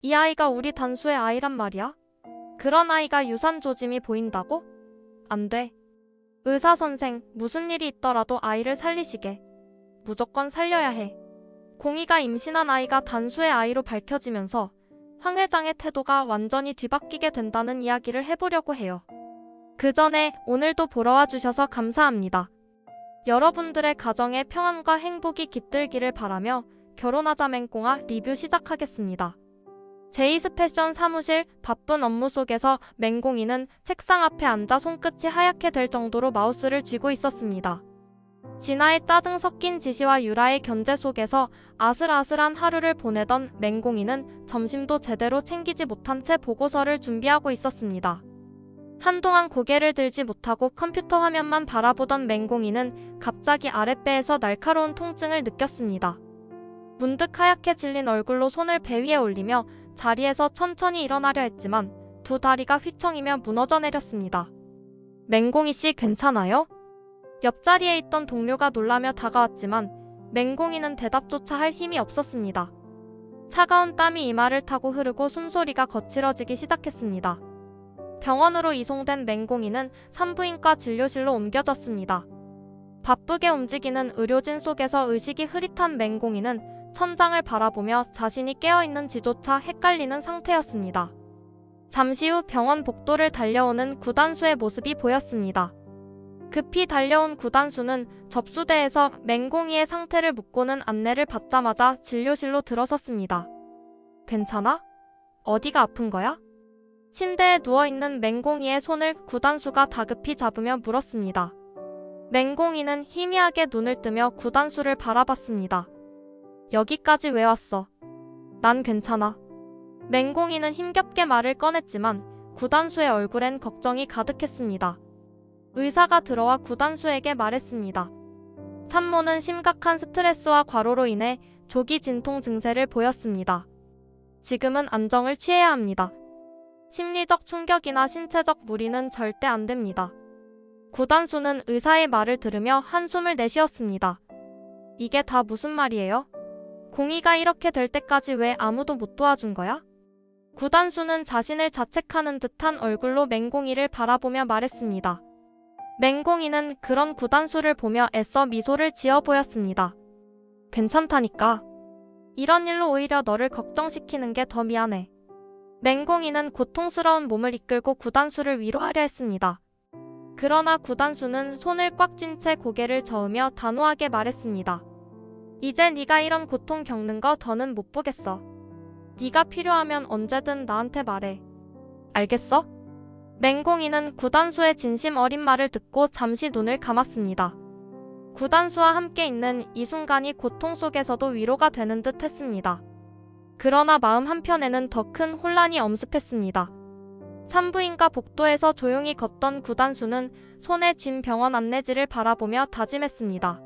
이 아이가 우리 단수의 아이란 말이야? 그런 아이가 유산 조짐이 보인다고? 안 돼. 의사 선생, 무슨 일이 있더라도 아이를 살리시게. 무조건 살려야 해. 공희가 임신한 아이가 단수의 아이로 밝혀지면서 황 회장의 태도가 완전히 뒤바뀌게 된다는 이야기를 해보려고 해요. 그 전에 오늘도 보러 와주셔서 감사합니다. 여러분들의 가정에 평안과 행복이 깃들기를 바라며 결혼하자 맹꽁아 리뷰 시작하겠습니다. 제이스 패션 사무실 바쁜 업무 속에서 맹꽁이는 책상 앞에 앉아 손끝이 하얗게 될 정도로 마우스를 쥐고 있었습니다. 진아의 짜증 섞인 지시와 유라의 견제 속에서 아슬아슬한 하루를 보내던 맹꽁이는 점심도 제대로 챙기지 못한 채 보고서를 준비하고 있었습니다. 한동안 고개를 들지 못하고 컴퓨터 화면만 바라보던 맹꽁이는 갑자기 아랫배에서 날카로운 통증을 느꼈습니다. 문득 하얗게 질린 얼굴로 손을 배 위에 올리며 자리에서 천천히 일어나려 했지만 두 다리가 휘청이며 무너져 내렸습니다. 맹꽁이 씨 괜찮아요? 옆자리에 있던 동료가 놀라며 다가왔지만 맹꽁이는 대답조차 할 힘이 없었습니다. 차가운 땀이 이마를 타고 흐르고 숨소리가 거칠어지기 시작했습니다. 병원으로 이송된 맹꽁이는 산부인과 진료실로 옮겨졌습니다. 바쁘게 움직이는 의료진 속에서 의식이 흐릿한 맹꽁이는 천장을 바라보며 자신이 깨어있는지조차 헷갈리는 상태였습니다. 잠시 후 병원 복도를 달려오는 구단수의 모습이 보였습니다. 급히 달려온 구단수는 접수대에서 맹꽁이의 상태를 묻고는 안내를 받자마자 진료실로 들어섰습니다. 괜찮아? 어디가 아픈 거야? 침대에 누워있는 맹꽁이의 손을 구단수가 다급히 잡으며 물었습니다. 맹꽁이는 희미하게 눈을 뜨며 구단수를 바라봤습니다. 여기까지 왜 왔어? 난 괜찮아. 맹꽁이는 힘겹게 말을 꺼냈지만 구단수의 얼굴엔 걱정이 가득했습니다. 의사가 들어와 구단수에게 말했습니다. 산모는 심각한 스트레스와 과로로 인해 조기 진통 증세를 보였습니다. 지금은 안정을 취해야 합니다. 심리적 충격이나 신체적 무리는 절대 안 됩니다. 구단수는 의사의 말을 들으며 한숨을 내쉬었습니다. 이게 다 무슨 말이에요? 공희가 이렇게 될 때까지 왜 아무도 못 도와준 거야? 구단수는 자신을 자책하는 듯한 얼굴로 맹꽁이를 바라보며 말했습니다. 맹꽁이는 그런 구단수를 보며 애써 미소를 지어 보였습니다. 괜찮다니까. 이런 일로 오히려 너를 걱정시키는 게 더 미안해. 맹꽁이는 고통스러운 몸을 이끌고 구단수를 위로하려 했습니다. 그러나 구단수는 손을 꽉 쥔 채 고개를 저으며 단호하게 말했습니다. 이제 네가 이런 고통 겪는 거 더는 못 보겠어. 네가 필요하면 언제든 나한테 말해. 알겠어? 맹꽁이는 구단수의 진심 어린 말을 듣고 잠시 눈을 감았습니다. 구단수와 함께 있는 이 순간이 고통 속에서도 위로가 되는 듯 했습니다. 그러나 마음 한편에는 더 큰 혼란이 엄습했습니다. 산부인과 복도에서 조용히 걷던 구단수는 손에 쥔 병원 안내지를 바라보며 다짐했습니다.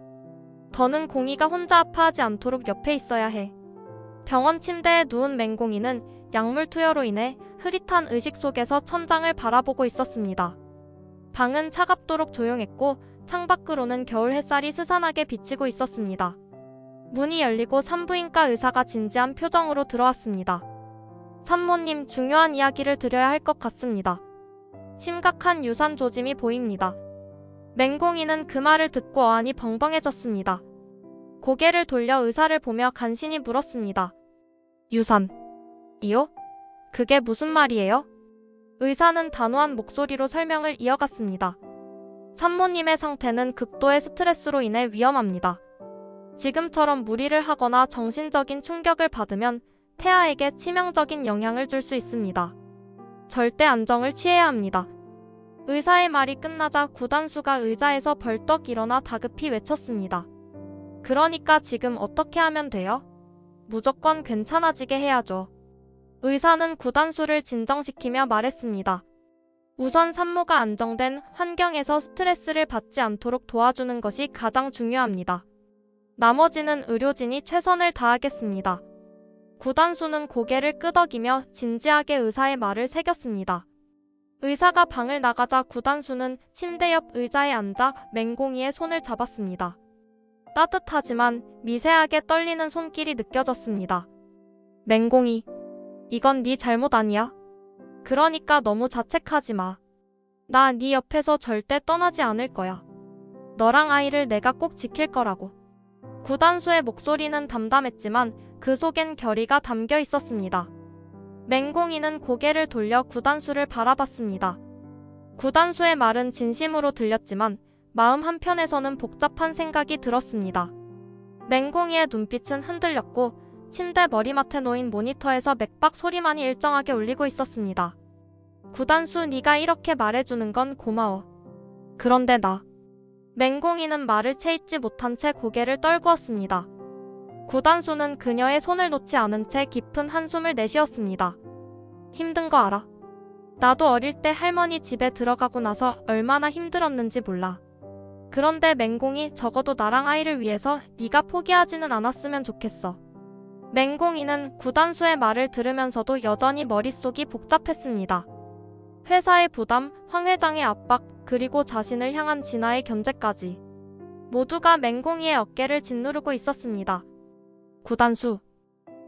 더는 공희가 혼자 아파하지 않도록 옆에 있어야 해. 병원 침대에 누운 맹꽁이는 약물 투여로 인해 흐릿한 의식 속에서 천장을 바라보고 있었습니다. 방은 차갑도록 조용했고 창밖으로는 겨울 햇살이 스산하게 비치고 있었습니다. 문이 열리고 산부인과 의사가 진지한 표정으로 들어왔습니다. 산모님, 중요한 이야기를 드려야 할 것 같습니다. 심각한 유산 조짐이 보입니다. 맹꽁이는 그 말을 듣고 어안이 벙벙해졌습니다. 고개를 돌려 의사를 보며 간신히 물었습니다. 유산이요? 그게 무슨 말이에요? 의사는 단호한 목소리로 설명을 이어갔습니다. 산모님의 상태는 극도의 스트레스로 인해 위험합니다. 지금처럼 무리를 하거나 정신적인 충격을 받으면 태아에게 치명적인 영향을 줄 수 있습니다. 절대 안정을 취해야 합니다. 의사의 말이 끝나자 구단수가 의자에서 벌떡 일어나 다급히 외쳤습니다. 그러니까 지금 어떻게 하면 돼요? 무조건 괜찮아지게 해야죠. 의사는 구단수를 진정시키며 말했습니다. 우선 산모가 안정된 환경에서 스트레스를 받지 않도록 도와주는 것이 가장 중요합니다. 나머지는 의료진이 최선을 다하겠습니다. 구단수는 고개를 끄덕이며 진지하게 의사의 말을 새겼습니다. 의사가 방을 나가자 구단수는 침대 옆 의자에 앉아 맹꽁이의 손을 잡았습니다. 따뜻하지만 미세하게 떨리는 손길이 느껴졌습니다. 맹꽁이, 이건 네 잘못 아니야? 그러니까 너무 자책하지 마. 나 네 옆에서 절대 떠나지 않을 거야. 너랑 아이를 내가 꼭 지킬 거라고. 구단수의 목소리는 담담했지만 그 속엔 결의가 담겨 있었습니다. 맹공이는 고개를 돌려 구단수를 바라봤습니다. 구단수의 말은 진심으로 들렸지만 마음 한편에서는 복잡한 생각이 들었습니다. 맹공이의 눈빛은 흔들렸고 침대 머리맡에 놓인 모니터에서 맥박 소리만이 일정하게 울리고 있었습니다. 구단수, 네가 이렇게 말해주는 건 고마워. 그런데 나. 맹공이는 말을 채 못한 채 고개를 떨구었습니다. 구단수는 그녀의 손을 놓지 않은 채 깊은 한숨을 내쉬었습니다. 힘든 거 알아? 나도 어릴 때 할머니 집에 들어가고 나서 얼마나 힘들었는지 몰라. 그런데 맹공이, 적어도 나랑 아이를 위해서 네가 포기하지는 않았으면 좋겠어. 맹공이는 구단수의 말을 들으면서도 여전히 머릿속이 복잡했습니다. 회사의 부담, 황 회장의 압박, 그리고 자신을 향한 진아의 견제까지. 모두가 맹공이의 어깨를 짓누르고 있었습니다. 구단수,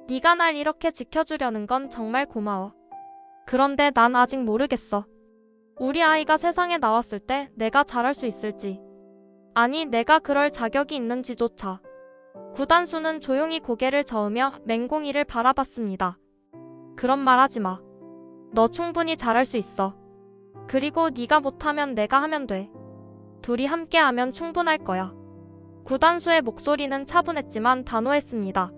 네가 날 이렇게 지켜주려는 건 정말 고마워. 그런데 난 아직 모르겠어. 우리 아이가 세상에 나왔을 때 내가 잘할 수 있을지. 아니, 내가 그럴 자격이 있는지조차. 구단수는 조용히 고개를 저으며 맹공이를 바라봤습니다. 그런 말 하지 마. 너 충분히 잘할 수 있어. 그리고 네가 못하면 내가 하면 돼. 둘이 함께하면 충분할 거야. 구단수의 목소리는 차분했지만 단호했습니다.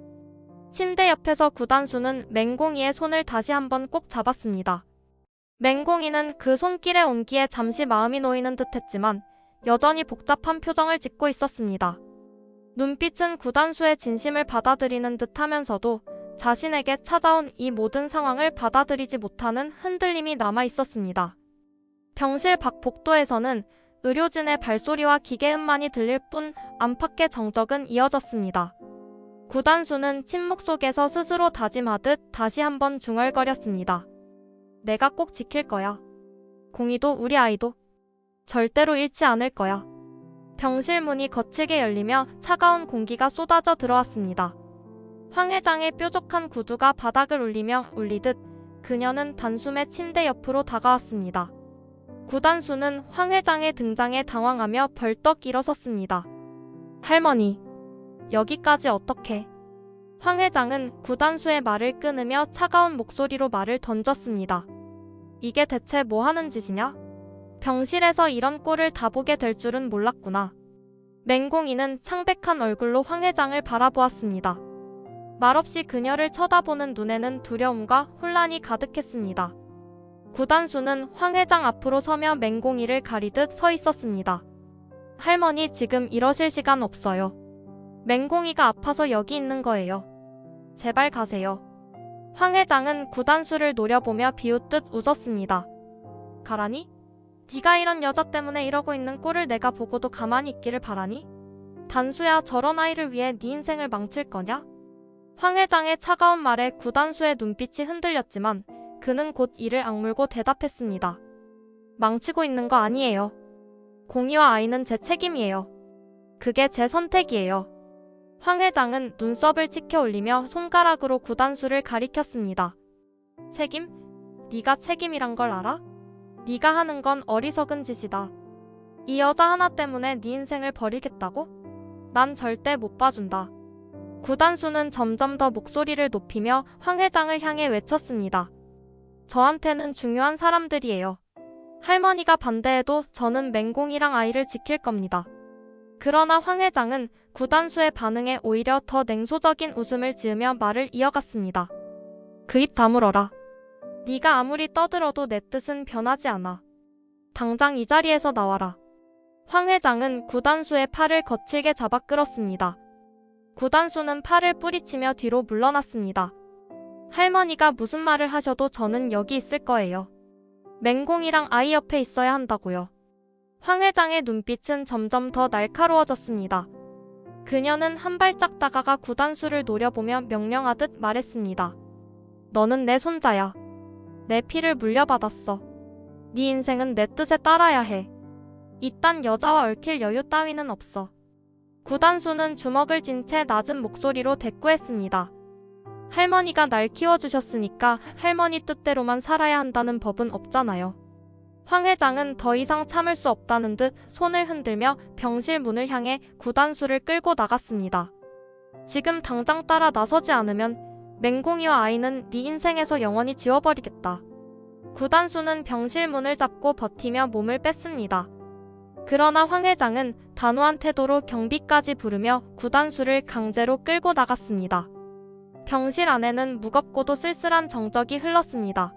침대 옆에서 구단수는 맹공이의 손을 다시 한번 꼭 잡았습니다. 맹공이는 그 손길의 온기에 잠시 마음이 놓이는 듯했지만 여전히 복잡한 표정을 짓고 있었습니다. 눈빛은 구단수의 진심을 받아들이는 듯하면서도 자신에게 찾아온 이 모든 상황을 받아들이지 못하는 흔들림이 남아 있었습니다. 병실 밖 복도에서는 의료진의 발소리와 기계음만이 들릴 뿐 안팎의 정적은 이어졌습니다. 구단수는 침묵 속에서 스스로 다짐하듯 다시 한번 중얼거렸습니다. 내가 꼭 지킬 거야. 공이도 우리 아이도. 절대로 잃지 않을 거야. 병실 문이 거칠게 열리며 차가운 공기가 쏟아져 들어왔습니다. 황 회장의 뾰족한 구두가 바닥을 울리듯 그녀는 단숨에 침대 옆으로 다가왔습니다. 구단수는 황 회장의 등장에 당황하며 벌떡 일어섰습니다. 할머니, 여기까지 어떻게? 황 회장은 구단수의 말을 끊으며 차가운 목소리로 말을 던졌습니다. 이게 대체 뭐 하는 짓이냐? 병실에서 이런 꼴을 다 보게 될 줄은 몰랐구나. 맹공이는 창백한 얼굴로 황 회장을 바라보았습니다. 말없이 그녀를 쳐다보는 눈에는 두려움과 혼란이 가득했습니다. 구단수는 황 회장 앞으로 서며 맹공이를 가리듯 서 있었습니다. 할머니, 지금 이러실 시간 없어요. 맹공이가 아파서 여기 있는 거예요. 제발 가세요. 황 회장은 구단수를 노려보며 비웃듯 웃었습니다. 가라니? 네가 이런 여자 때문에 이러고 있는 꼴을 내가 보고도 가만히 있기를 바라니? 단수야, 저런 아이를 위해 네 인생을 망칠 거냐? 황 회장의 차가운 말에 구단수의 눈빛이 흔들렸지만 그는 곧 이를 악물고 대답했습니다. 망치고 있는 거 아니에요. 공이와 아이는 제 책임이에요. 그게 제 선택이에요. 황 회장은 눈썹을 치켜 올리며 손가락으로 구단수를 가리켰습니다. 책임? 네가 책임이란 걸 알아? 네가 하는 건 어리석은 짓이다. 이 여자 하나 때문에 네 인생을 버리겠다고? 난 절대 못 봐준다. 구단수는 점점 더 목소리를 높이며 황 회장을 향해 외쳤습니다. 저한테는 중요한 사람들이에요. 할머니가 반대해도 저는 맹공이랑 아이를 지킬 겁니다. 그러나 황 회장은 구단수의 반응에 오히려 더 냉소적인 웃음을 지으며 말을 이어갔습니다. 그 입 다물어라. 네가 아무리 떠들어도 내 뜻은 변하지 않아. 당장 이 자리에서 나와라. 황 회장은 구단수의 팔을 거칠게 잡아 끌었습니다. 구단수는 팔을 뿌리치며 뒤로 물러났습니다. 할머니가 무슨 말을 하셔도 저는 여기 있을 거예요. 맹공이랑 아이 옆에 있어야 한다고요. 황 회장의 눈빛은 점점 더 날카로워졌습니다. 그녀는 한 발짝 다가가 구단수를 노려보며 명령하듯 말했습니다. 너는 내 손자야. 내 피를 물려받았어. 네 인생은 내 뜻에 따라야 해. 이딴 여자와 얽힐 여유 따위는 없어. 구단수는 주먹을 쥔 채 낮은 목소리로 대꾸했습니다. 할머니가 날 키워주셨으니까 할머니 뜻대로만 살아야 한다는 법은 없잖아요. 황 회장은 더 이상 참을 수 없다는 듯 손을 흔들며 병실 문을 향해 구단수를 끌고 나갔습니다. 지금 당장 따라 나서지 않으면 맹공이와 아이는 네 인생에서 영원히 지워버리겠다. 구단수는 병실 문을 잡고 버티며 몸을 뺐습니다. 그러나 황 회장은 단호한 태도로 경비까지 부르며 구단수를 강제로 끌고 나갔습니다. 병실 안에는 무겁고도 쓸쓸한 정적이 흘렀습니다.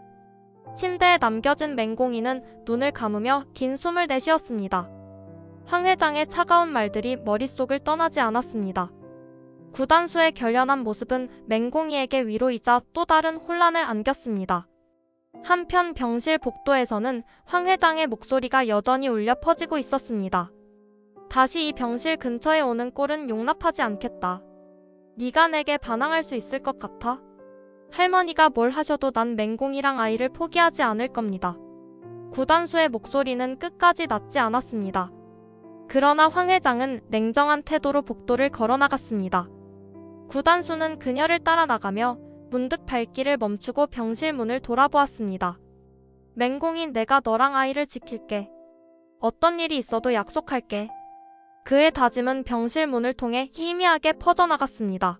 침대에 남겨진 맹공이는 눈을 감으며 긴 숨을 내쉬었습니다. 황 회장의 차가운 말들이 머릿속을 떠나지 않았습니다. 구단수의 결연한 모습은 맹공이에게 위로이자 또 다른 혼란을 안겼습니다. 한편 병실 복도에서는 황 회장의 목소리가 여전히 울려 퍼지고 있었습니다. 다시 이 병실 근처에 오는 꼴은 용납하지 않겠다. 네가 내게 반항할 수 있을 것 같아? 할머니가 뭘 하셔도 난 맹공이랑 아이를 포기하지 않을 겁니다. 구단수의 목소리는 끝까지 낮지 않았습니다. 그러나 황 회장은 냉정한 태도로 복도를 걸어나갔습니다. 구단수는 그녀를 따라 나가며 문득 발길을 멈추고 병실 문을 돌아보았습니다. 맹공이 내가 너랑 아이를 지킬게. 어떤 일이 있어도 약속할게. 그의 다짐은 병실 문을 통해 희미하게 퍼져나갔습니다.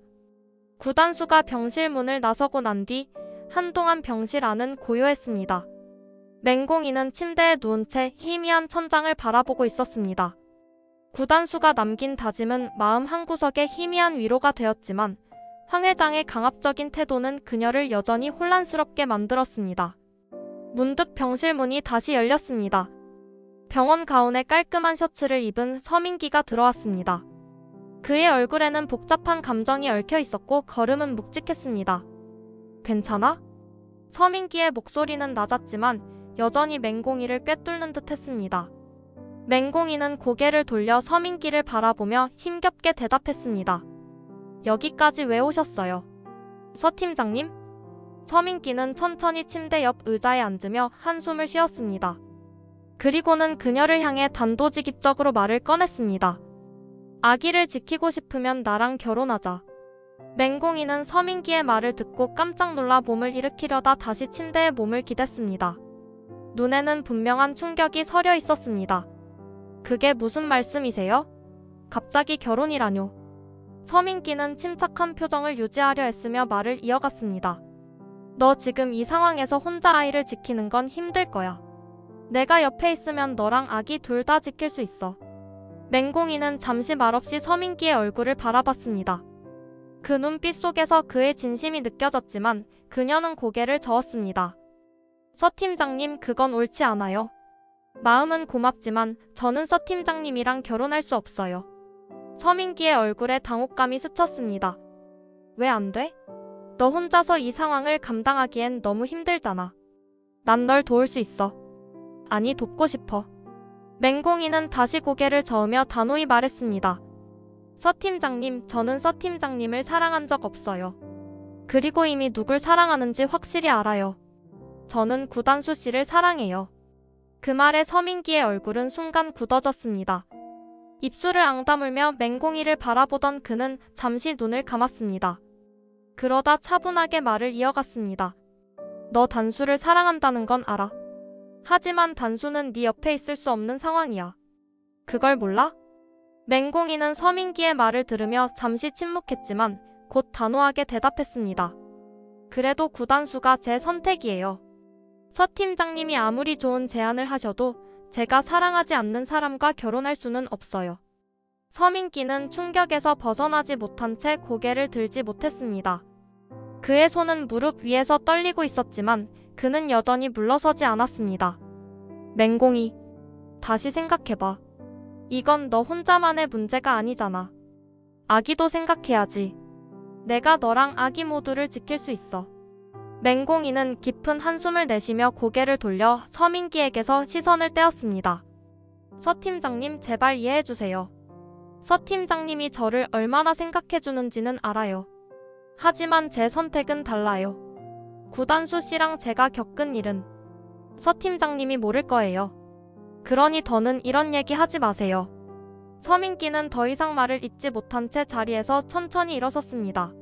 구단수가 병실 문을 나서고 난 뒤 한동안 병실 안은 고요했습니다. 맹공이는 침대에 누운 채 희미한 천장을 바라보고 있었습니다. 구단수가 남긴 다짐은 마음 한구석에 희미한 위로가 되었지만 황 회장의 강압적인 태도는 그녀를 여전히 혼란스럽게 만들었습니다. 문득 병실 문이 다시 열렸습니다. 병원 가운에 깔끔한 셔츠를 입은 서민기가 들어왔습니다. 그의 얼굴에는 복잡한 감정이 얽혀 있었고 걸음은 묵직했습니다. 괜찮아? 서민기의 목소리는 낮았지만 여전히 맹공이를 꿰뚫는 듯 했습니다. 맹공이는 고개를 돌려 서민기를 바라보며 힘겹게 대답했습니다. 여기까지 왜 오셨어요? 서 팀장님? 서민기는 천천히 침대 옆 의자에 앉으며 한숨을 쉬었습니다. 그리고는 그녀를 향해 단도직입적으로 말을 꺼냈습니다. 아기를 지키고 싶으면 나랑 결혼하자. 맹공이는 서민기의 말을 듣고 깜짝 놀라 몸을 일으키려다 다시 침대에 몸을 기댔습니다. 눈에는 분명한 충격이 서려 있었습니다. 그게 무슨 말씀이세요? 갑자기 결혼이라뇨. 서민기는 침착한 표정을 유지하려 애쓰며 말을 이어갔습니다. 너 지금 이 상황에서 혼자 아이를 지키는 건 힘들 거야. 내가 옆에 있으면 너랑 아기 둘 다 지킬 수 있어. 맹공이는 잠시 말없이 서민기의 얼굴을 바라봤습니다. 그 눈빛 속에서 그의 진심이 느껴졌지만 그녀는 고개를 저었습니다. 서 팀장님, 그건 옳지 않아요. 마음은 고맙지만 저는 서 팀장님이랑 결혼할 수 없어요. 서민기의 얼굴에 당혹감이 스쳤습니다. 왜 안 돼? 너 혼자서 이 상황을 감당하기엔 너무 힘들잖아. 난 널 도울 수 있어. 아니, 돕고 싶어. 맹공이는 다시 고개를 저으며 단호히 말했습니다. 서 팀장님, 저는 서 팀장님을 사랑한 적 없어요. 그리고 이미 누굴 사랑하는지 확실히 알아요. 저는 구단수 씨를 사랑해요. 그 말에 서민기의 얼굴은 순간 굳어졌습니다. 입술을 앙다물며 맹공이를 바라보던 그는 잠시 눈을 감았습니다. 그러다 차분하게 말을 이어갔습니다. 너 단수를 사랑한다는 건 알아. 하지만 단수는 네 옆에 있을 수 없는 상황이야. 그걸 몰라? 맹공이는 서민기의 말을 들으며 잠시 침묵했지만 곧 단호하게 대답했습니다. 그래도 구단수가 제 선택이에요. 서 팀장님이 아무리 좋은 제안을 하셔도 제가 사랑하지 않는 사람과 결혼할 수는 없어요. 서민기는 충격에서 벗어나지 못한 채 고개를 들지 못했습니다. 그의 손은 무릎 위에서 떨리고 있었지만 그는 여전히 물러서지 않았습니다. 맹공이, 다시 생각해봐. 이건 너 혼자만의 문제가 아니잖아. 아기도 생각해야지. 내가 너랑 아기 모두를 지킬 수 있어. 맹공이는 깊은 한숨을 내쉬며 고개를 돌려 서민기에게서 시선을 떼었습니다. 서 팀장님, 제발 이해해주세요. 서 팀장님이 저를 얼마나 생각해주는지는 알아요. 하지만 제 선택은 달라요. 구단수 씨랑 제가 겪은 일은 서 팀장님이 모를 거예요. 그러니 더는 이런 얘기 하지 마세요. 서민기는 더 이상 말을 잇지 못한 채 자리에서 천천히 일어섰습니다.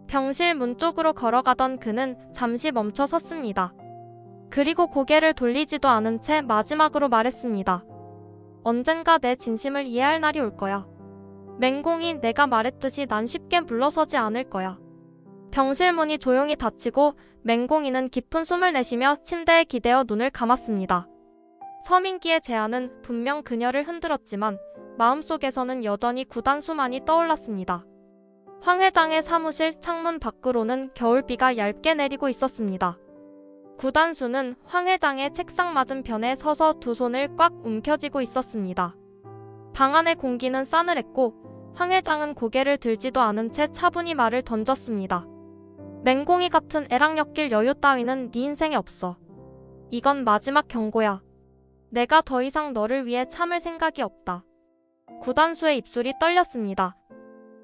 병실 문 쪽으로 걸어가던 그는 잠시 멈춰 섰습니다. 그리고 고개를 돌리지도 않은 채 마지막으로 말했습니다. 언젠가 내 진심을 이해할 날이 올 거야. 맹공이, 내가 말했듯이 난 쉽게 물러서지 않을 거야. 병실 문이 조용히 닫히고 맹공이는 깊은 숨을 내쉬며 침대에 기대어 눈을 감았습니다. 서민기의 제안은 분명 그녀를 흔들었지만 마음속에서는 여전히 구단수만이 떠올랐습니다. 황 회장의 사무실 창문 밖으로는 겨울비가 얇게 내리고 있었습니다. 구단수는 황 회장의 책상 맞은편에 서서 두 손을 꽉 움켜쥐고 있었습니다. 방 안의 공기는 싸늘했고 황 회장은 고개를 들지도 않은 채 차분히 말을 던졌습니다. 맹공이 같은 애랑 엮일 여유 따위는 네 인생에 없어. 이건 마지막 경고야. 내가 더 이상 너를 위해 참을 생각이 없다. 구단수의 입술이 떨렸습니다.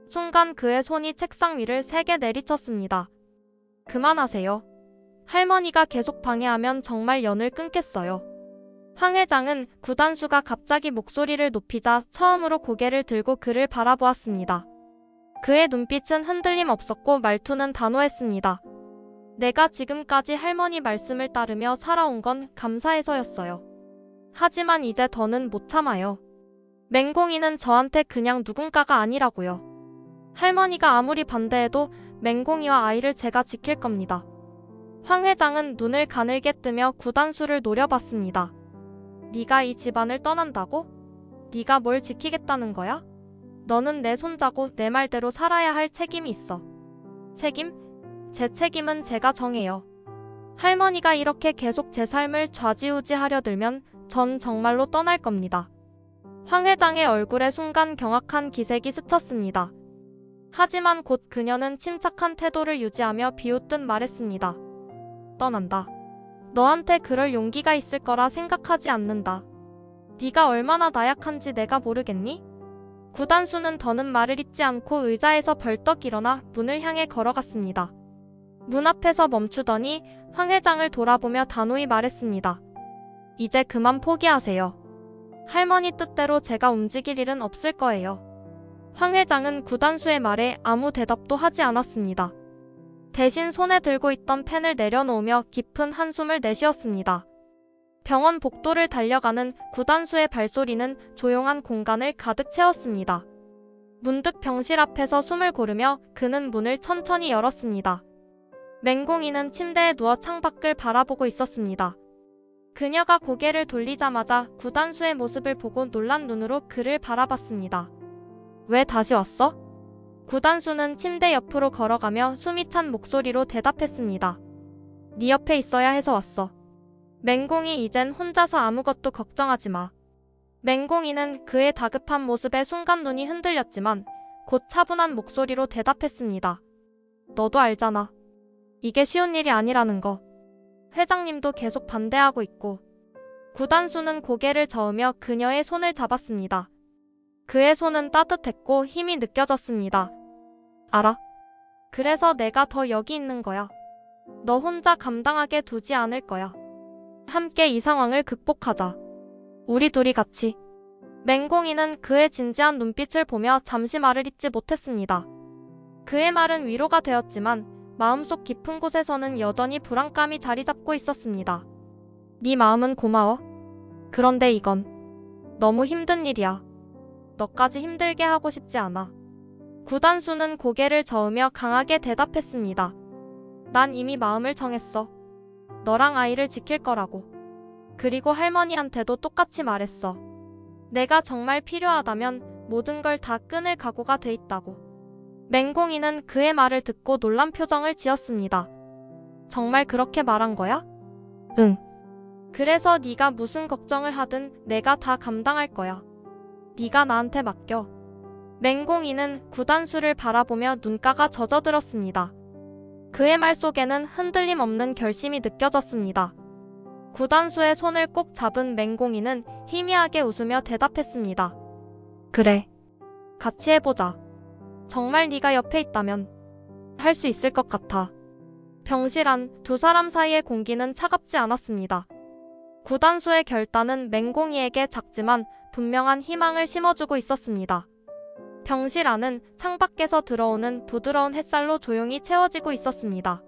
순간 그의 손이 책상 위를 세게 내리쳤습니다. 그만하세요. 할머니가 계속 방해하면 정말 연을 끊겠어요. 황 회장은 구단수가 갑자기 목소리를 높이자 처음으로 고개를 들고 그를 바라보았습니다. 그의 눈빛은 흔들림 없었고 말투는 단호했습니다. 내가 지금까지 할머니 말씀을 따르며 살아온 건 감사해서였어요. 하지만 이제 더는 못 참아요. 맹공이는 저한테 그냥 누군가가 아니라고요. 할머니가 아무리 반대해도 맹공이와 아이를 제가 지킬 겁니다. 황 회장은 눈을 가늘게 뜨며 구단수를 노려봤습니다. 네가 이 집안을 떠난다고? 네가 뭘 지키겠다는 거야? 너는 내 손자고 내 말대로 살아야 할 책임이 있어. 책임? 제 책임은 제가 정해요. 할머니가 이렇게 계속 제 삶을 좌지우지하려 들면 전 정말로 떠날 겁니다. 황 회장의 얼굴에 순간 경악한 기색이 스쳤습니다. 하지만 곧 그녀는 침착한 태도를 유지하며 비웃듯 말했습니다. 떠난다. 너한테 그럴 용기가 있을 거라 생각하지 않는다. 네가 얼마나 나약한지 내가 모르겠니? 구단수는 더는 말을 잇지 않고 의자에서 벌떡 일어나 문을 향해 걸어갔습니다. 문 앞에서 멈추더니 황 회장을 돌아보며 단호히 말했습니다. 이제 그만 포기하세요. 할머니 뜻대로 제가 움직일 일은 없을 거예요. 황 회장은 구단수의 말에 아무 대답도 하지 않았습니다. 대신 손에 들고 있던 펜을 내려놓으며 깊은 한숨을 내쉬었습니다. 병원 복도를 달려가는 구단수의 발소리는 조용한 공간을 가득 채웠습니다. 문득 병실 앞에서 숨을 고르며 그는 문을 천천히 열었습니다. 맹공이는 침대에 누워 창밖을 바라보고 있었습니다. 그녀가 고개를 돌리자마자 구단수의 모습을 보고 놀란 눈으로 그를 바라봤습니다. 왜 다시 왔어? 구단수는 침대 옆으로 걸어가며 숨이 찬 목소리로 대답했습니다. 네 옆에 있어야 해서 왔어. 맹공이 이젠 혼자서 아무것도 걱정하지 마. 맹공이는 그의 다급한 모습에 순간 눈이 흔들렸지만 곧 차분한 목소리로 대답했습니다. 너도 알잖아. 이게 쉬운 일이 아니라는 거. 회장님도 계속 반대하고 있고. 구단수는 고개를 저으며 그녀의 손을 잡았습니다. 그의 손은 따뜻했고 힘이 느껴졌습니다. 알아. 그래서 내가 더 여기 있는 거야. 너 혼자 감당하게 두지 않을 거야. 함께 이 상황을 극복하자. 우리 둘이 같이. 맹공이는 그의 진지한 눈빛을 보며 잠시 말을 잇지 못했습니다. 그의 말은 위로가 되었지만 마음속 깊은 곳에서는 여전히 불안감이 자리 잡고 있었습니다. 네 마음은 고마워. 그런데 이건 너무 힘든 일이야. 너까지 힘들게 하고 싶지 않아. 구단수는 고개를 저으며 강하게 대답했습니다. 난 이미 마음을 정했어. 너랑 아이를 지킬 거라고. 그리고 할머니한테도 똑같이 말했어. 내가 정말 필요하다면 모든 걸 다 끊을 각오가 돼 있다고. 맹공이는 그의 말을 듣고 놀란 표정을 지었습니다. 정말 그렇게 말한 거야? 응. 그래서 네가 무슨 걱정을 하든 내가 다 감당할 거야. 네가 나한테 맡겨. 맹공이는 구단수를 바라보며 눈가가 젖어들었습니다. 그의 말 속에는 흔들림 없는 결심이 느껴졌습니다. 구단수의 손을 꼭 잡은 맹공이는 희미하게 웃으며 대답했습니다. 그래. 같이 해보자. 정말 네가 옆에 있다면 할 수 있을 것 같아. 병실 안 두 사람 사이의 공기는 차갑지 않았습니다. 구단수의 결단은 맹공이에게 작지만 분명한 희망을 심어주고 있었습니다. 병실 안은 창밖에서 들어오는 부드러운 햇살로 조용히 채워지고 있었습니다.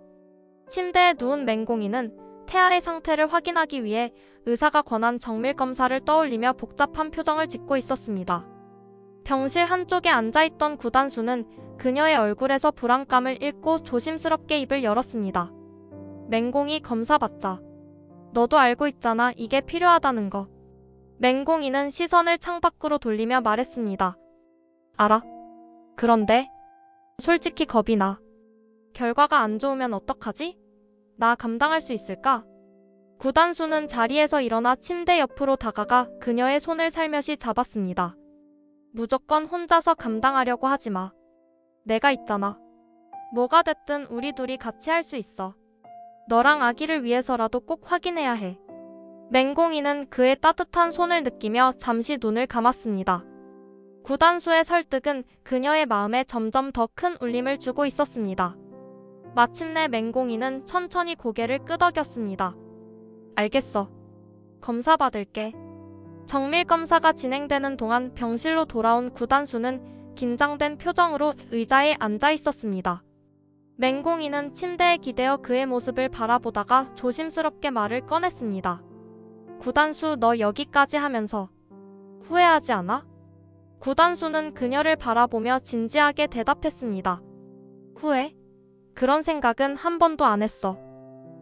침대에 누운 맹공이는 태아의 상태를 확인하기 위해 의사가 권한 정밀 검사를 떠올리며 복잡한 표정을 짓고 있었습니다. 병실 한쪽에 앉아있던 구단수는 그녀의 얼굴에서 불안감을 잃고 조심스럽게 입을 열었습니다. 맹공이 검사받자. 너도 알고 있잖아, 이게 필요하다는 거. 맹공이는 시선을 창밖으로 돌리며 말했습니다. 알아. 그런데 솔직히 겁이 나. 결과가 안 좋으면 어떡하지? 나 감당할 수 있을까? 구단수는 자리에서 일어나 침대 옆으로 다가가 그녀의 손을 살며시 잡았습니다. 무조건 혼자서 감당하려고 하지 마. 내가 있잖아. 뭐가 됐든 우리 둘이 같이 할 수 있어. 너랑 아기를 위해서라도 꼭 확인해야 해. 맹공이는 그의 따뜻한 손을 느끼며 잠시 눈을 감았습니다. 구단수의 설득은 그녀의 마음에 점점 더 큰 울림을 주고 있었습니다. 마침내 맹공이는 천천히 고개를 끄덕였습니다. 알겠어. 검사 받을게. 정밀 검사가 진행되는 동안 병실로 돌아온 구단수는 긴장된 표정으로 의자에 앉아 있었습니다. 맹공이는 침대에 기대어 그의 모습을 바라보다가 조심스럽게 말을 꺼냈습니다. 구단수, 너 여기까지 하면서 후회하지 않아? 구단수는 그녀를 바라보며 진지하게 대답했습니다. 후회? 그런 생각은 한 번도 안 했어.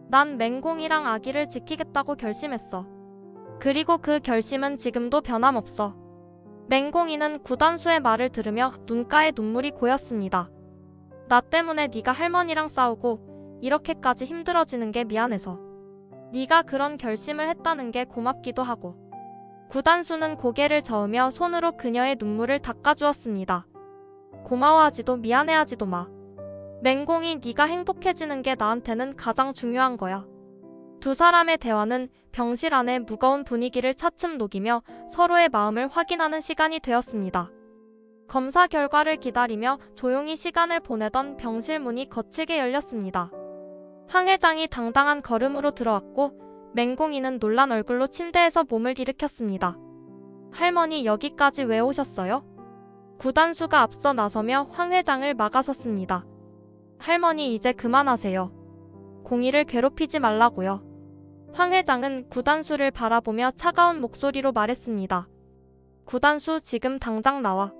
난 맹공이랑 아기를 지키겠다고 결심했어. 그리고 그 결심은 지금도 변함없어. 맹공이는 구단수의 말을 들으며 눈가에 눈물이 고였습니다. 나 때문에 네가 할머니랑 싸우고 이렇게까지 힘들어지는 게 미안해서. 네가 그런 결심을 했다는 게 고맙기도 하고. 구단수는 고개를 저으며 손으로 그녀의 눈물을 닦아주었습니다. 고마워하지도 미안해하지도 마. 맹공이 네가 행복해지는 게 나한테는 가장 중요한 거야. 두 사람의 대화는 병실 안의 무거운 분위기를 차츰 녹이며 서로의 마음을 확인하는 시간이 되었습니다. 검사 결과를 기다리며 조용히 시간을 보내던 병실 문이 거칠게 열렸습니다. 황 회장이 당당한 걸음으로 들어왔고 맹공이는 놀란 얼굴로 침대에서 몸을 일으켰습니다. 할머니, 여기까지 왜 오셨어요? 구단수가 앞서 나서며 황 회장을 막아섰습니다. 할머니, 이제 그만하세요. 공희를 괴롭히지 말라고요. 황 회장은 구단수를 바라보며 차가운 목소리로 말했습니다. 구단수, 지금 당장 나와.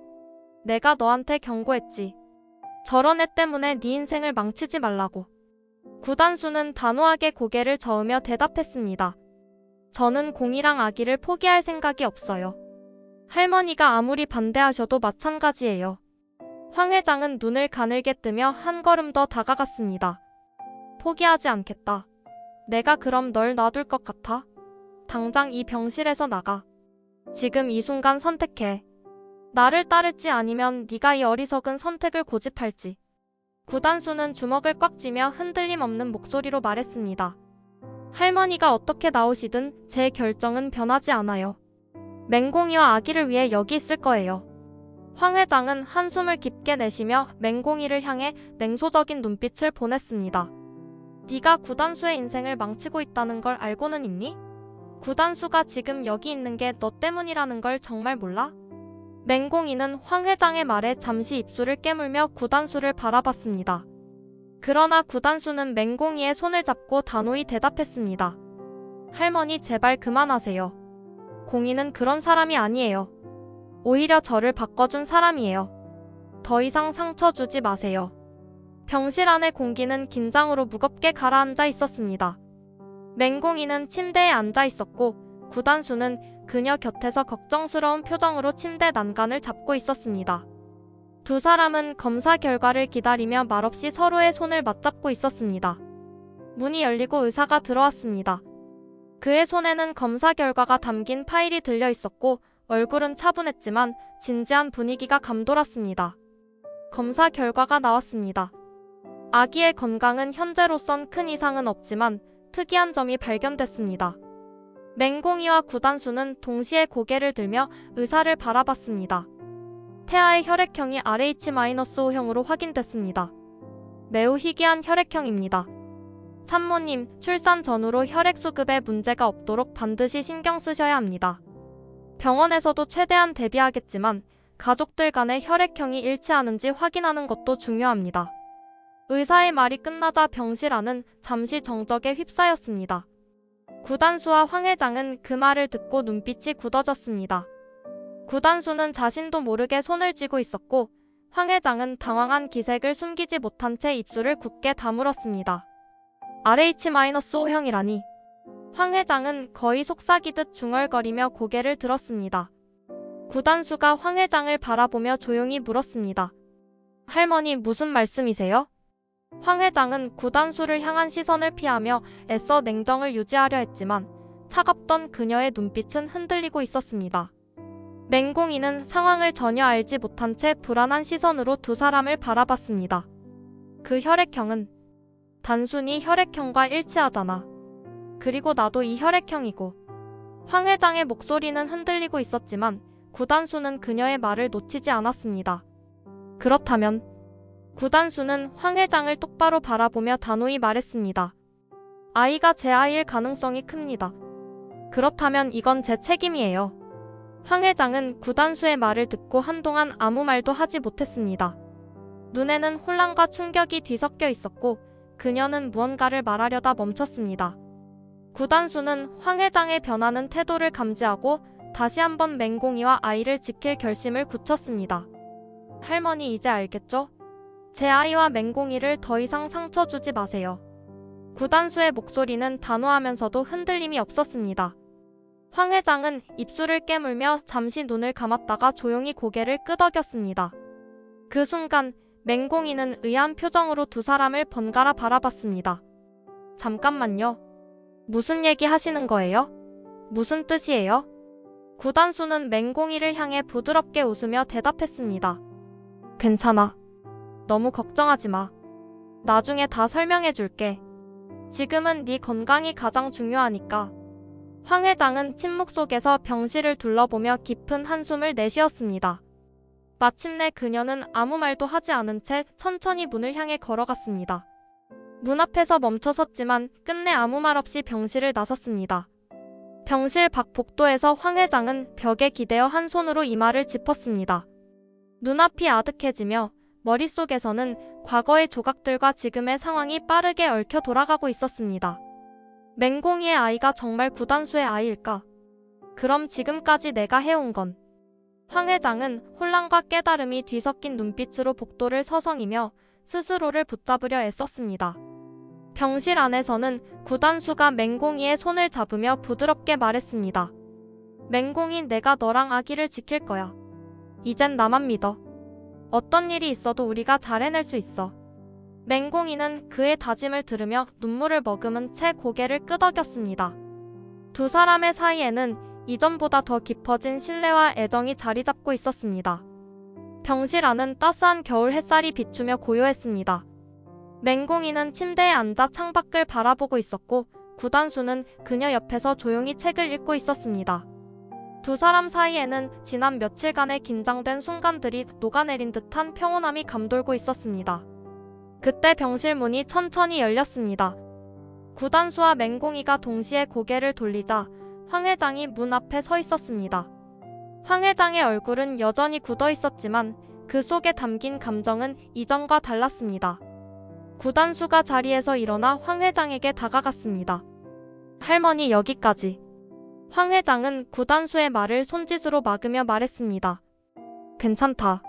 내가 너한테 경고했지. 저런 애 때문에 네 인생을 망치지 말라고. 구단수는 단호하게 고개를 저으며 대답했습니다. 저는 공희랑 아기를 포기할 생각이 없어요. 할머니가 아무리 반대하셔도 마찬가지예요. 황 회장은 눈을 가늘게 뜨며 한 걸음 더 다가갔습니다. 포기하지 않겠다. 내가 그럼 널 놔둘 것 같아? 당장 이 병실에서 나가. 지금 이 순간 선택해. 나를 따를지 아니면 네가 이 어리석은 선택을 고집할지. 구단수는 주먹을 꽉 쥐며 흔들림 없는 목소리로 말했습니다. 할머니가 어떻게 나오시든 제 결정은 변하지 않아요. 맹공이와 아기를 위해 여기 있을 거예요. 황 회장은 한숨을 깊게 내쉬며 맹공이를 향해 냉소적인 눈빛을 보냈습니다. 네가 구단수의 인생을 망치고 있다는 걸 알고는 있니? 구단수가 지금 여기 있는 게 너 때문이라는 걸 정말 몰라? 맹공이는 황 회장의 말에 잠시 입술을 깨물며 구단수를 바라봤습니다. 그러나 구단수는 맹공이의 손을 잡고 단호히 대답했습니다. 할머니, 제발 그만하세요. 공이는 그런 사람이 아니에요. 오히려 저를 바꿔준 사람이에요. 더 이상 상처 주지 마세요. 병실 안의 공기는 긴장으로 무겁게 가라앉아 있었습니다. 맹공이는 침대에 앉아 있었고 구단수는 그녀 곁에서 걱정스러운 표정으로 침대 난간을 잡고 있었습니다. 두 사람은 검사 결과를 기다리며 말없이 서로의 손을 맞잡고 있었습니다. 문이 열리고 의사가 들어왔습니다. 그의 손에는 검사 결과가 담긴 파일이 들려 있었고 얼굴은 차분했지만 진지한 분위기가 감돌았습니다. 검사 결과가 나왔습니다. 아기의 건강은 현재로선 큰 이상은 없지만 특이한 점이 발견됐습니다. 맹공이와 구단수는 동시에 고개를 들며 의사를 바라봤습니다. 태아의 혈액형이 RH-5형으로 확인됐습니다. 매우 희귀한 혈액형입니다. 산모님, 출산 전후로 혈액 수급에 문제가 없도록 반드시 신경 쓰셔야 합니다. 병원에서도 최대한 대비하겠지만 가족들 간의 혈액형이 일치하는지 확인하는 것도 중요합니다. 의사의 말이 끝나자 병실 안은 잠시 정적에 휩싸였습니다. 구단수와 황 회장은 그 말을 듣고 눈빛이 굳어졌습니다. 구단수는 자신도 모르게 손을 쥐고 있었고 황 회장은 당황한 기색을 숨기지 못한 채 입술을 굳게 다물었습니다. RH-O형이라니. 황 회장은 거의 속삭이듯 중얼거리며 고개를 들었습니다. 구단수가 황 회장을 바라보며 조용히 물었습니다. 할머니 무슨 말씀이세요? 황 회장은 구단수를 향한 시선을 피하며 애써 냉정을 유지하려 했지만 차갑던 그녀의 눈빛은 흔들리고 있었습니다. 맹공이는 상황을 전혀 알지 못한 채 불안한 시선으로 두 사람을 바라봤습니다. 그 혈액형은 단순히 혈액형과 일치하잖아. 그리고 나도 이 혈액형이고. 황 회장의 목소리는 흔들리고 있었지만 구단수는 그녀의 말을 놓치지 않았습니다. 그렇다면 구단수는 황 회장을 똑바로 바라보며 단호히 말했습니다. 아이가 제 아이일 가능성이 큽니다. 그렇다면 이건 제 책임이에요. 황 회장은 구단수의 말을 듣고 한동안 아무 말도 하지 못했습니다. 눈에는 혼란과 충격이 뒤섞여 있었고 그녀는 무언가를 말하려다 멈췄습니다. 구단수는 황 회장의 변하는 태도를 감지하고 다시 한번 맹공이와 아이를 지킬 결심을 굳혔습니다. 할머니 이제 알겠죠? 제 아이와 맹공이를 더 이상 상처 주지 마세요. 구단수의 목소리는 단호하면서도 흔들림이 없었습니다. 황 회장은 입술을 깨물며 잠시 눈을 감았다가 조용히 고개를 끄덕였습니다. 그 순간 맹공이는 의아한 표정으로 두 사람을 번갈아 바라봤습니다. 잠깐만요. 무슨 얘기 하시는 거예요? 무슨 뜻이에요? 구단수는 맹공이를 향해 부드럽게 웃으며 대답했습니다. 괜찮아. 너무 걱정하지 마. 나중에 다 설명해 줄게. 지금은 네 건강이 가장 중요하니까. 황 회장은 침묵 속에서 병실을 둘러보며 깊은 한숨을 내쉬었습니다. 마침내 그녀는 아무 말도 하지 않은 채 천천히 문을 향해 걸어갔습니다. 문 앞에서 멈춰섰지만 끝내 아무 말 없이 병실을 나섰습니다. 병실 밖 복도에서 황 회장은 벽에 기대어 한 손으로 이마를 짚었습니다. 눈앞이 아득해지며 머릿속에서는 과거의 조각들과 지금의 상황이 빠르게 얽혀 돌아가고 있었습니다. 맹공이의 아이가 정말 구단수의 아이일까? 그럼 지금까지 내가 해온 건? 황 회장은 혼란과 깨달음이 뒤섞인 눈빛으로 복도를 서성이며 스스로를 붙잡으려 애썼습니다. 병실 안에서는 구단수가 맹공이의 손을 잡으며 부드럽게 말했습니다. 맹공이 내가 너랑 아기를 지킬 거야. 이젠 나만 믿어. 어떤 일이 있어도 우리가 잘 해낼 수 있어. 맹공이는 그의 다짐을 들으며 눈물을 머금은 채 고개를 끄덕였습니다. 두 사람의 사이에는 이전보다 더 깊어진 신뢰와 애정이 자리 잡고 있었습니다. 병실 안은 따스한 겨울 햇살이 비추며 고요했습니다. 맹공이는 침대에 앉아 창밖을 바라보고 있었고 구단수는 그녀 옆에서 조용히 책을 읽고 있었습니다. 두 사람 사이에는 지난 며칠간의 긴장된 순간들이 녹아내린 듯한 평온함이 감돌고 있었습니다. 그때 병실 문이 천천히 열렸습니다. 구단수와 맹공이가 동시에 고개를 돌리자 황 회장이 문 앞에 서 있었습니다. 황 회장의 얼굴은 여전히 굳어 있었지만 그 속에 담긴 감정은 이전과 달랐습니다. 구단수가 자리에서 일어나 황 회장에게 다가갔습니다. 할머니 여기까지. 황 회장은 구단수의 말을 손짓으로 막으며 말했습니다. 괜찮다.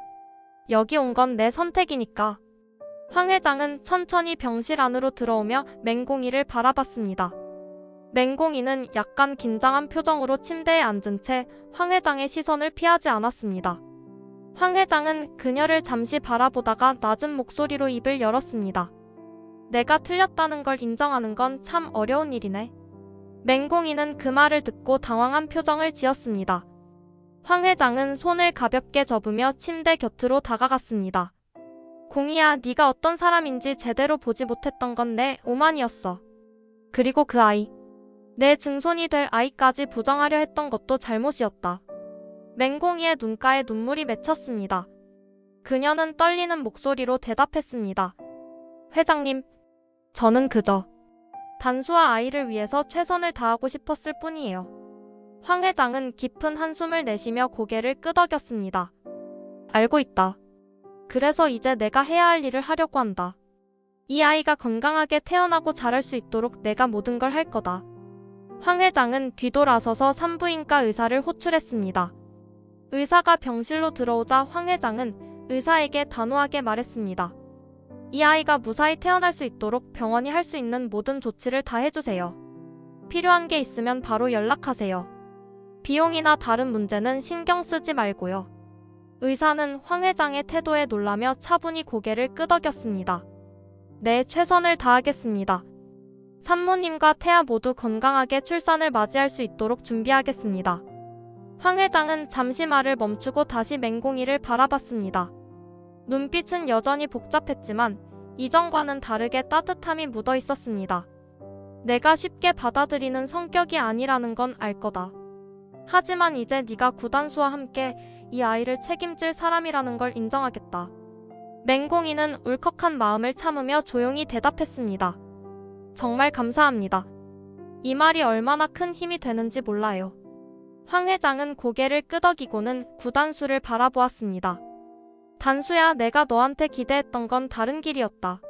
여기 온 건 내 선택이니까. 황 회장은 천천히 병실 안으로 들어오며 맹공이를 바라봤습니다. 맹공이는 약간 긴장한 표정으로 침대에 앉은 채 황 회장의 시선을 피하지 않았습니다. 황 회장은 그녀를 잠시 바라보다가 낮은 목소리로 입을 열었습니다. 내가 틀렸다는 걸 인정하는 건 참 어려운 일이네. 맹공이는 그 말을 듣고 당황한 표정을 지었습니다. 황 회장은 손을 가볍게 접으며 침대 곁으로 다가갔습니다. 공이야, 네가 어떤 사람인지 제대로 보지 못했던 건 내 오만이었어. 그리고 그 아이, 내 증손이 될 아이까지 부정하려 했던 것도 잘못이었다. 맹공이의 눈가에 눈물이 맺혔습니다. 그녀는 떨리는 목소리로 대답했습니다. 회장님, 저는 그저 단수와 아이를 위해서 최선을 다하고 싶었을 뿐이에요. 황 회장은 깊은 한숨을 내쉬며 고개를 끄덕였습니다. 알고 있다. 그래서 이제 내가 해야 할 일을 하려고 한다. 이 아이가 건강하게 태어나고 자랄 수 있도록 내가 모든 걸 할 거다. 황 회장은 뒤돌아서서 산부인과 의사를 호출했습니다. 의사가 병실로 들어오자 황 회장은 의사에게 단호하게 말했습니다. 이 아이가 무사히 태어날 수 있도록 병원이 할 수 있는 모든 조치를 다 해주세요. 필요한 게 있으면 바로 연락하세요. 비용이나 다른 문제는 신경 쓰지 말고요. 의사는 황 회장의 태도에 놀라며 차분히 고개를 끄덕였습니다. 네, 최선을 다하겠습니다. 산모님과 태아 모두 건강하게 출산을 맞이할 수 있도록 준비하겠습니다. 황 회장은 잠시 말을 멈추고 다시 맹공이를 바라봤습니다. 눈빛은 여전히 복잡했지만 이전과는 다르게 따뜻함이 묻어 있었습니다. 내가 쉽게 받아들이는 성격이 아니라는 건 알 거다. 하지만 이제 네가 구단수와 함께 이 아이를 책임질 사람이라는 걸 인정하겠다. 맹공이는 울컥한 마음을 참으며 조용히 대답했습니다. 정말 감사합니다. 이 말이 얼마나 큰 힘이 되는지 몰라요. 황 회장은 고개를 끄덕이고는 구단수를 바라보았습니다. 단수야, 내가 너한테 기대했던 건 다른 길이었다.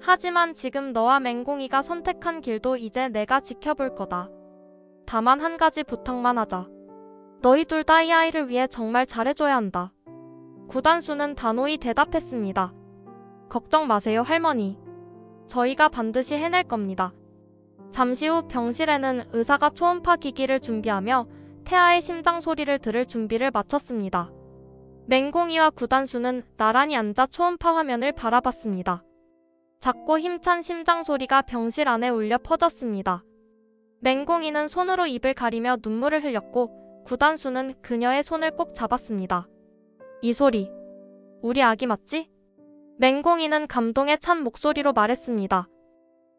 하지만 지금 너와 맹공이가 선택한 길도 이제 내가 지켜볼 거다. 다만 한 가지 부탁만 하자. 너희 둘 다 이 아이를 위해 정말 잘해줘야 한다. 구단수는 단호히 대답했습니다. 걱정 마세요, 할머니. 저희가 반드시 해낼 겁니다. 잠시 후 병실에는 의사가 초음파 기기를 준비하며 태아의 심장 소리를 들을 준비를 마쳤습니다. 맹공이와 구단수는 나란히 앉아 초음파 화면을 바라봤습니다. 작고 힘찬 심장 소리가 병실 안에 울려 퍼졌습니다. 맹공이는 손으로 입을 가리며 눈물을 흘렸고 구단수는 그녀의 손을 꼭 잡았습니다. 이 소리, 우리 아기 맞지? 맹공이는 감동에 찬 목소리로 말했습니다.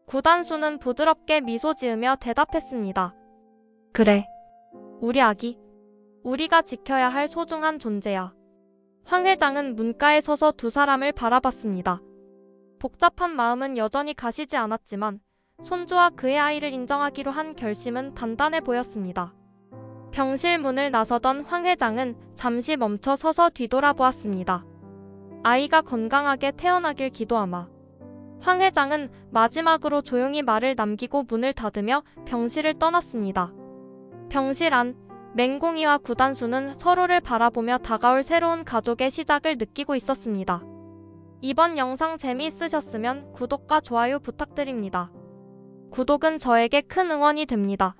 구단수는 부드럽게 미소 지으며 대답했습니다. 그래, 우리 아기. 우리가 지켜야 할 소중한 존재야. 황 회장은 문가에 서서 두 사람을 바라봤습니다. 복잡한 마음은 여전히 가시지 않았지만 손주와 그의 아이를 인정하기로 한 결심은 단단해 보였습니다. 병실 문을 나서던 황 회장은 잠시 멈춰 서서 뒤돌아보았습니다. 아이가 건강하게 태어나길 기도하마. 황 회장은 마지막으로 조용히 말을 남기고 문을 닫으며 병실을 떠났습니다. 병실 안, 맹공이와 구단수는 서로를 바라보며 다가올 새로운 가족의 시작을 느끼고 있었습니다. 이번 영상 재미있으셨으면 구독과 좋아요 부탁드립니다. 구독은 저에게 큰 응원이 됩니다.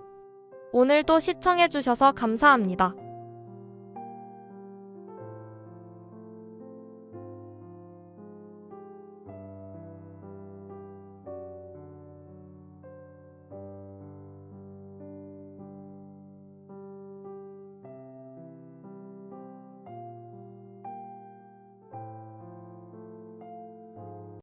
오늘도 시청해주셔서 감사합니다.